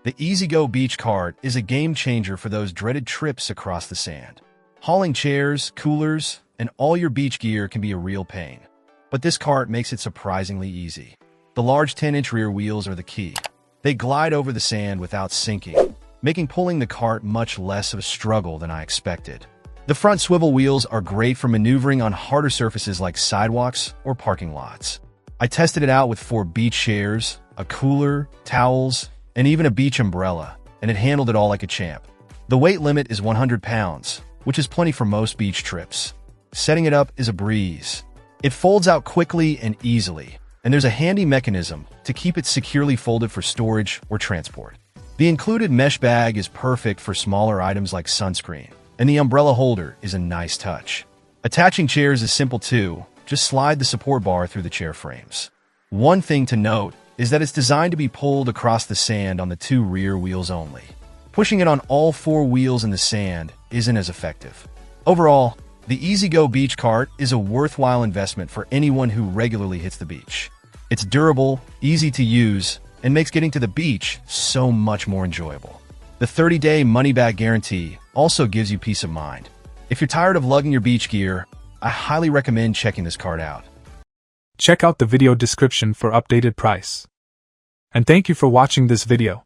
The EasyGo Beach Cart is a game changer for those dreaded trips across the sand. Hauling chairs, coolers, and all your beach gear can be a real pain. But this cart makes it surprisingly easy. The large 10-inch rear wheels are the key. They glide over the sand without sinking, making pulling the cart much less of a struggle than I expected. The front swivel wheels are great for maneuvering on harder surfaces like sidewalks or parking lots. I tested it out with 4 beach chairs, a cooler, towels, and even a beach umbrella, and it handled it all like a champ. The weight limit is 100 pounds, which is plenty for most beach trips. Setting it up is a breeze. It folds out quickly and easily, and there's a handy mechanism to keep it securely folded for storage or transport. The included mesh bag is perfect for smaller items like sunscreen, and the umbrella holder is a nice touch. Attaching chairs is simple too. Just slide the support bar through the chair frames. One thing to note is that it's designed to be pulled across the sand on the 2 rear wheels only. Pushing it on all 4 wheels in the sand isn't as effective. Overall, the EasyGo Beach Cart is a worthwhile investment for anyone who regularly hits the beach. It's durable, easy to use, and makes getting to the beach so much more enjoyable. The 30-day money-back guarantee also gives you peace of mind. If you're tired of lugging your beach gear, I highly recommend checking this cart out. Check out the video description for updated price. And thank you for watching this video.